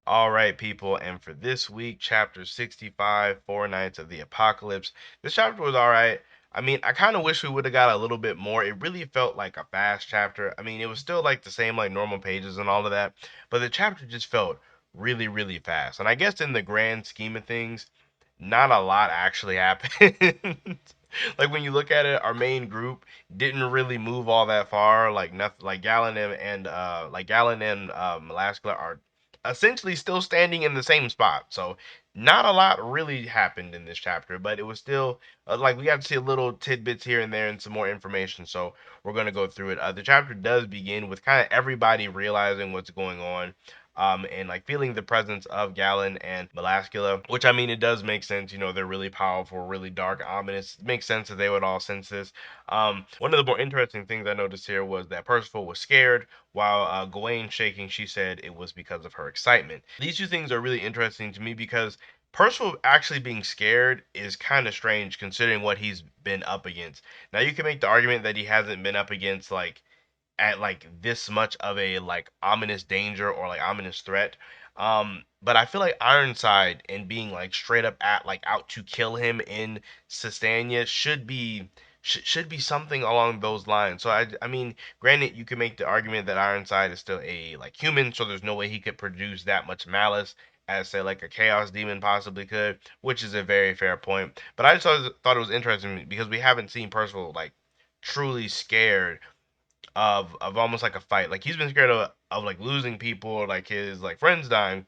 All right, people, and for this week, chapter 65, Four Nights of the Apocalypse. This chapter was all right. I mean, I kind of wish we would have got a little bit more. It really felt like a fast chapter. I mean, it was still like the same, like normal pages and all of that, but the chapter just felt really, really fast. And I guess in the grand scheme of things, not a lot actually happened. Like when you look at it, our main group didn't really move all that far. Like nothing, like Gallon and Alaska are essentially still standing in the same spot. So not a lot really happened in this chapter, but it was still like we got to see a little tidbits here and there and some more information. So we're gonna go through it. The chapter does begin with kind of everybody realizing what's going on. And like feeling the presence of Gallon and Melascula, which I mean, it does make sense. You know, they're really powerful, really dark, ominous. It makes sense that they would all sense this. One of the more interesting things I noticed here was that Percival was scared, while Gawain shaking, she said it was because of her excitement. These two things are really interesting to me because Percival actually being scared is kind of strange considering what he's been up against. Now you can make the argument that he hasn't been up against like at like this much of a like ominous danger or like ominous threat. But I feel like Ironside and being like straight up at like out to kill him in Sestania should be something along those lines. So I mean, granted, you can make the argument that Ironside is still a like human, so there's no way he could produce that much malice as say like a chaos demon possibly could, which is a very fair point. But I just thought it was interesting because we haven't seen Percival like truly scared of almost like a fight. Like he's been scared of like losing people or like his like friends dying,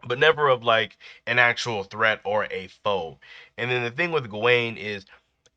but never of like an actual threat or a foe. And then the thing with Gawain is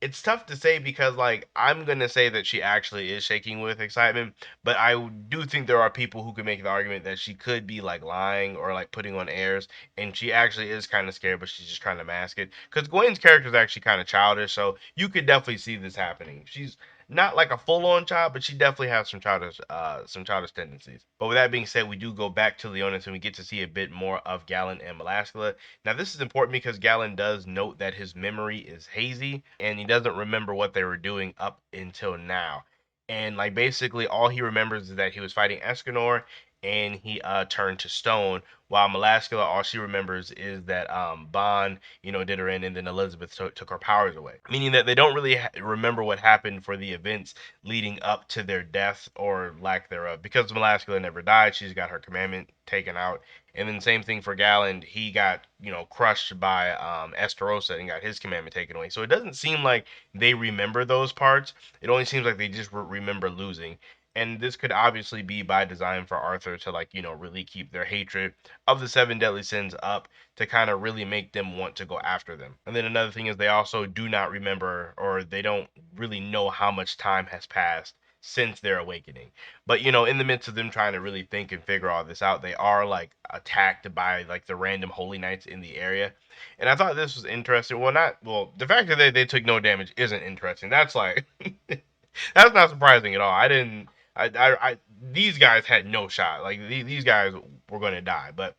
it's tough to say because like I'm gonna say that she actually is shaking with excitement, but I do think there are people who could make the argument that she could be like lying or like putting on airs, and she actually is kind of scared, but she's just trying to mask it. Because Gwen's character is actually kind of childish, so you could definitely see this happening. She's not like a full-on child, but she definitely has some childish tendencies. But with that being said, we do go back to Leonis and we get to see a bit more of Gallon and Melascula. Now, this is important because Gallon does note that his memory is hazy and he doesn't remember what they were doing up until now. And like basically all he remembers is that he was fighting Escanor and he turned to stone, while Melascula all she remembers is that Bond, you know, did her in and then Elizabeth took her powers away. Meaning that they don't really remember what happened for the events leading up to their death or lack thereof. Because Melascula never died, she's got her commandment taken out. And then same thing for Galland, he got, you know, crushed by Esterosa and got his commandment taken away. So it doesn't seem like they remember those parts. It only seems like they just remember losing. And this could obviously be by design for Arthur to like, you know, really keep their hatred of the seven deadly sins up to kind of really make them want to go after them. And then another thing is they also do not remember or they don't really know how much time has passed since their awakening. But you know, in the midst of them trying to really think and figure all this out, they are like attacked by like the random holy knights in the area. And I thought this was interesting. Well, the fact that they took no damage isn't interesting. That's like that's not surprising at all. I didn't I these guys had no shot. Like these guys were going to die. But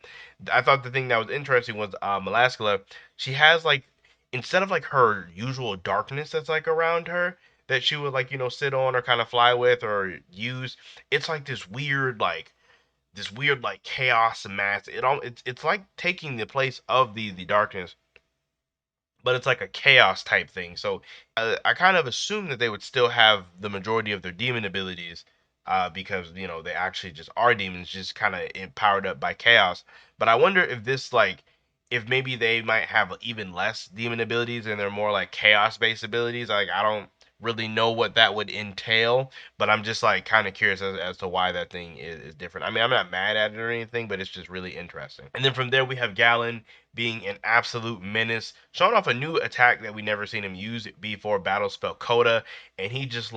I thought the thing that was interesting was Melascula. She has like instead of like her usual darkness that's like around her that she would like you know sit on or kind of fly with or use. It's like this weird like chaos mass. It's like taking the place of the darkness, but it's like a chaos type thing. So I kind of assume that they would still have the majority of their demon abilities, because you know they actually just are demons, just kind of powered up by chaos. But I wonder if this like if maybe they might have even less demon abilities and they're more like chaos based abilities. Like I don't really know what that would entail, but I'm just like kind of curious as to why that thing is different. I mean, I'm not mad at it or anything, but it's just really interesting. And then from there we have Galen being an absolute menace, showing off a new attack that we never seen him use before, battle spell Coda, and he just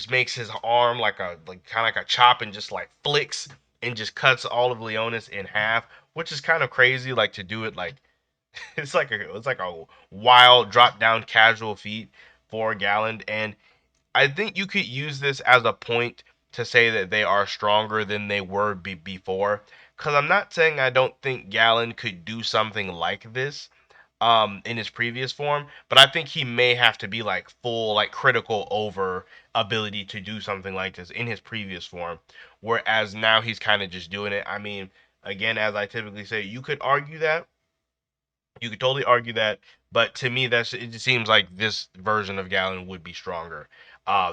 makes his arm like a like kind of like a chop and just like flicks and just cuts all of Leonis in half, which is kind of crazy like to do it like it's like a wild drop down casual feat for Galland, and I think you could use this as a point to say that they are stronger than they were before. Because I'm not saying I don't think Gallon could do something like this in his previous form, but I think he may have to be like full, like critical over ability to do something like this in his previous form. Whereas now he's kind of just doing it. I mean, Again, as I typically say, you could argue that, you could totally argue that, but to me, that's it. Just seems like this version of Gallon would be stronger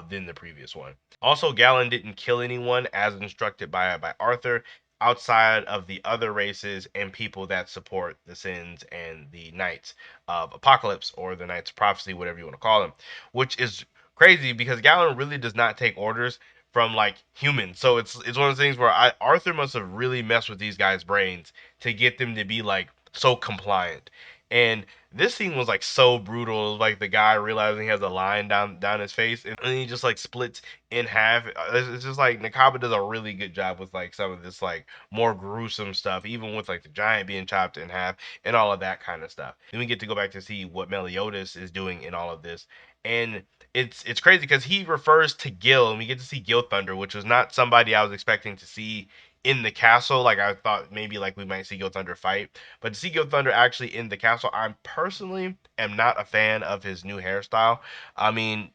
than the previous one. Also, Gallon didn't kill anyone as instructed by Arthur, outside of the other races and people that support the Sins and the Knights of Apocalypse, or the Knights of Prophecy, whatever you want to call them, which is crazy because Gallon really does not take orders from like humans. So it's one of those things where Arthur must have really messed with these guys' brains to get them to be like so compliant. And this scene was like so brutal. It was like the guy realizing he has a line down his face, and then he just like splits in half. It's just like Nakaba does a really good job with like some of this like more gruesome stuff, even with like the giant being chopped in half and all of that kind of stuff. Then we get to go back to see what Meliodas is doing in all of this, and it's crazy because he refers to Gil, and we get to see Gil Thunder, which was not somebody I was expecting to see in the castle. Like I thought maybe like we might see Gil Thunder fight, but to see Gil Thunder actually in the castle, I personally am not a fan of his new hairstyle. I mean,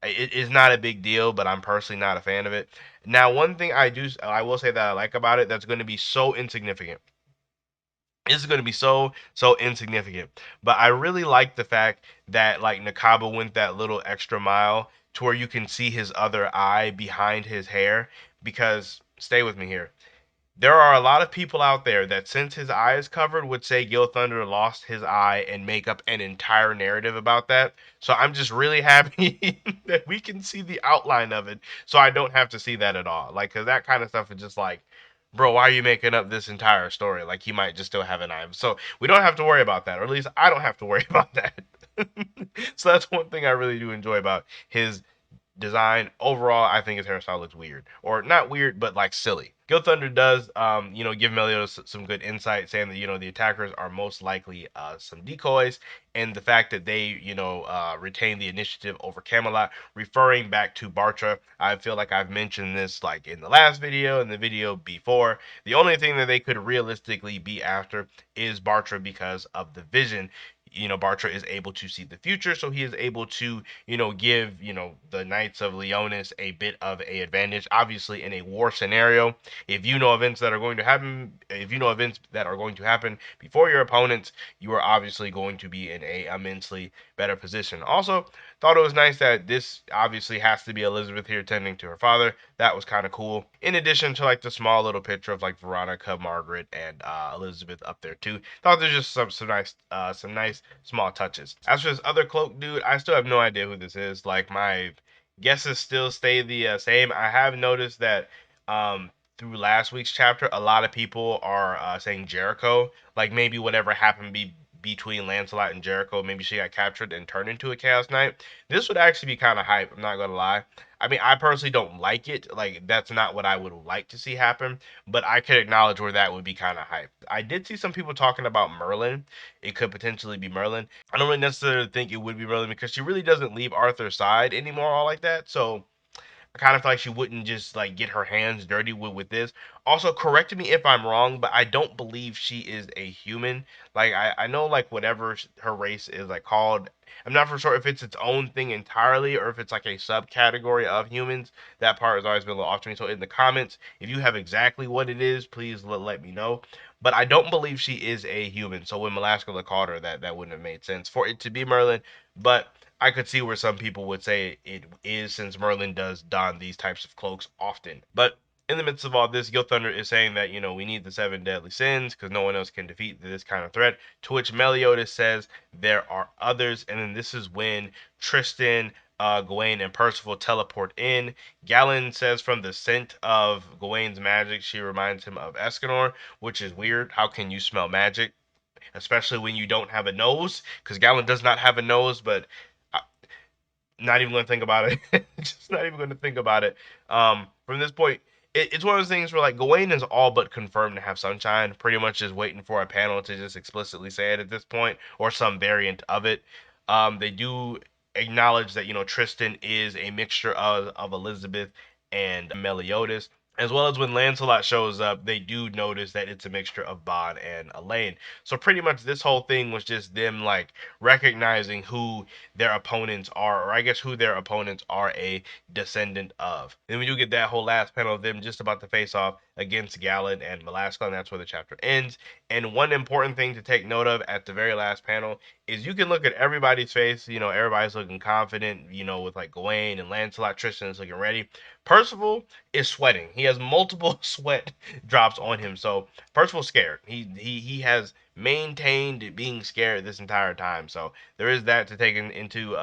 it is not a big deal, but I'm personally not a fan of it. Now, one thing I will say that I like about it that's going to be so insignificant. This is going to be so insignificant, but I really like the fact that like Nakaba went that little extra mile to where you can see his other eye behind his hair. Because stay with me here, there are a lot of people out there that, since his eye is covered, would say Gil Thunder lost his eye and make up an entire narrative about that. So I'm just really happy that we can see the outline of it, so I don't have to see that at all. Like, cause that kind of stuff is just like, bro, why are you making up this entire story? Like, he might just still have an eye. So we don't have to worry about that, or at least I don't have to worry about that. So that's one thing I really do enjoy about his design. Overall, I think his hairstyle looks weird, or not weird, but like silly. Gil Thunder does, give Meliodas some good insight, saying that the attackers are most likely some decoys, and the fact that they retain the initiative over Camelot, referring back to Bartra. I feel like I've mentioned this like in the last video and the video before. The only thing that they could realistically be after is Bartra because of the vision. Bartra is able to see the future, so he is able to give the Knights of Leonis a bit of a advantage. Obviously, in a war scenario, if you know events that are going to happen, before your opponents, you are obviously going to be in a immensely better position. Also, thought it was nice that this obviously has to be Elizabeth here tending to her father. That was kind of cool. In addition to like the small little picture of like Veronica, Margaret, and Elizabeth up there too. Thought there's just some nice small touches. As for this other cloak dude, I still have no idea who this is. Like my guesses still stay the same. I have noticed that through last week's chapter, a lot of people are saying Jericho. Like maybe whatever happened between Lancelot and Jericho, maybe she got captured and turned into a Chaos Knight. This would actually be kind of hype. I'm not gonna lie. I mean, I personally don't like it. Like that's not what I would like to see happen. But I could acknowledge where that would be kind of hype. I did see some people talking about Merlin. It could potentially be Merlin. I don't really necessarily think it would be Merlin because she really doesn't leave Arthur's side anymore, all like that. So I kind of feel like she wouldn't just like get her hands dirty with this. Also, correct me if I'm wrong, but I don't believe she is a human. Like I know like whatever her race is like called. I'm not for sure if it's its own thing entirely or if it's like a subcategory of humans. That part has always been a little off to me. So in the comments, if you have exactly what it is, please let me know. But I don't believe she is a human. So when Malaskala called her, that wouldn't have made sense for it to be Merlin. But I could see where some people would say it is, since Merlin does don these types of cloaks often. But in the midst of all this, Gil Thunder is saying that, we need the seven deadly sins because no one else can defeat this kind of threat. To which Meliodas says there are others. And then this is when Tristan, Gawain, and Percival teleport in. Galen says from the scent of Gawain's magic, she reminds him of Escanor, which is weird. How can you smell magic? Especially when you don't have a nose, because Galen does not have a nose, but not even going to think about it. Just not even going to think about it. From this point, it's one of those things where like Gawain is all but confirmed to have sunshine. Pretty much just waiting for a panel to just explicitly say it at this point, or some variant of it. They do acknowledge that Tristan is a mixture of Elizabeth and Meliodas. As well as when Lancelot shows up, they do notice that it's a mixture of Bod and Elaine. So pretty much this whole thing was just them like recognizing who their opponents are, or I guess who their opponents are a descendant of. Then we do get that whole last panel of them just about to face off against Gallon and Velasco, and that's where the chapter ends. And one important thing to take note of at the very last panel is you can look at everybody's face. You know, everybody's looking confident. You know, with like Gawain and Lancelot, Tristan is looking ready. Percival is sweating. He has multiple sweat drops on him. So Percival's scared. He has maintained being scared this entire time. So there is that to take into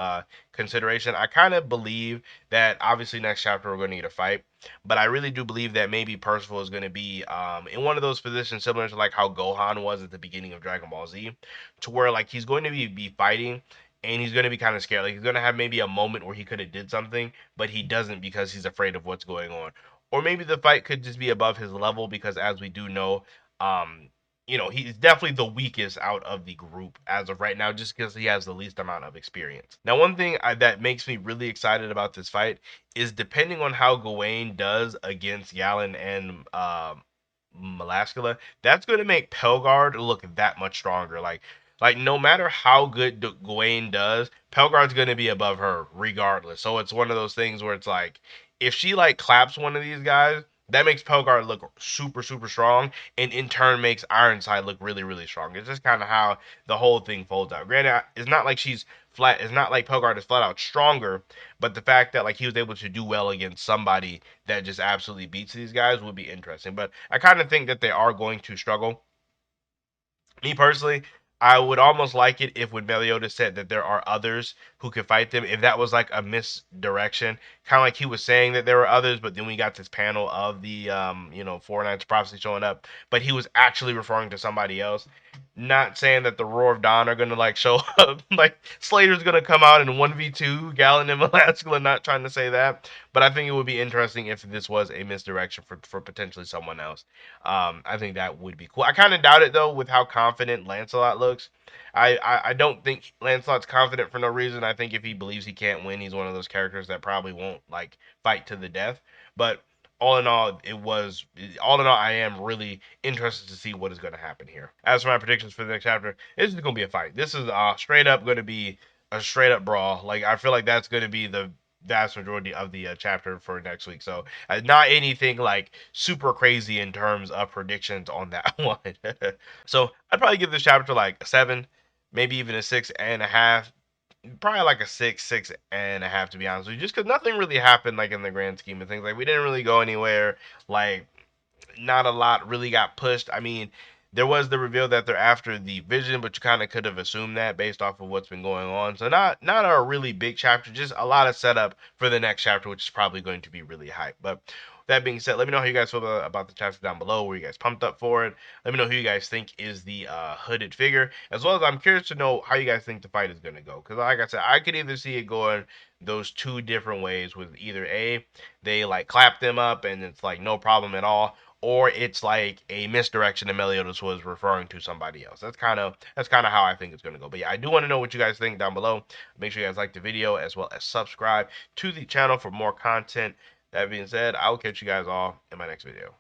consideration. I kind of believe that obviously next chapter we're going to need a fight, but I really do believe that maybe Percival is going to be in one of those positions similar to like how Gohan was at the beginning of Dragon Ball Z, to where like he's going to be fighting and he's going to be kind of scared. Like he's going to have maybe a moment where he could have did something, but he doesn't because he's afraid of what's going on. Or maybe the fight could just be above his level because as we do know, um, you know, he's definitely the weakest out of the group as of right now, just because he has the least amount of experience. Now, one thing that makes me really excited about this fight is depending on how Gawain does against Yalin and Melascula, that's going to make Pelgard look that much stronger. Like no matter how good Gawain does, Pelgard's going to be above her regardless. So it's one of those things where it's like if she like claps one of these guys, that makes Pelgard look super super strong, and in turn makes Ironside look really really strong. It's just kind of how the whole thing folds out. Granted, it's not like she's flat. It's not like Pelgard is flat out stronger, but the fact that like he was able to do well against somebody that just absolutely beats these guys would be interesting. But I kind of think that they are going to struggle. Me personally, I would almost like it if when Meliodas said that there are others who could fight them, if that was like a misdirection, kind of like he was saying that there were others, but then we got this panel of the Four Knights of Prophecy showing up, but he was actually referring to somebody else. Not saying that the Roar of Dawn are gonna like show up, like Slater's gonna come out in 1v2, Gallon and Velasquez, not trying to say that, but I think it would be interesting if this was a misdirection for potentially someone else. I think that would be cool. I kind of doubt it though, with how confident Lancelot looks. I don't think Lancelot's confident for no reason. I think if he believes he can't win, he's one of those characters that probably won't like fight to the death. But all in all, I am really interested to see what is going to happen here. As for my predictions for the next chapter, this is going to be a fight. This is straight up going to be a straight up brawl. Like I feel like that's going to be the vast majority of the chapter for next week. So not anything like super crazy in terms of predictions on that one. So I'd probably give this chapter like a 7, maybe even a 6.5. Probably like a 6.5 to be honest with you, just because nothing really happened like in the grand scheme of things. Like we didn't really go anywhere. Like not a lot really got pushed. I mean, there was the reveal that they're after the Vision, but you kind of could have assumed that based off of what's been going on. So not a really big chapter, just a lot of setup for the next chapter, which is probably going to be really hype. But that being said, let me know how you guys feel about the chapter down below. Were you guys pumped up for it? Let me know who you guys think is the hooded figure, as well as I'm curious to know how you guys think the fight is going to go. Because like I said, I could either see it going those two different ways with either A, they like clap them up and it's like no problem at all, or it's like a misdirection and Meliodas was referring to somebody else. That's kind of how I think it's gonna go. But yeah, I do want to know what you guys think down below. Make sure you guys like the video as well as subscribe to the channel for more content. That being said, I will catch you guys all in my next video.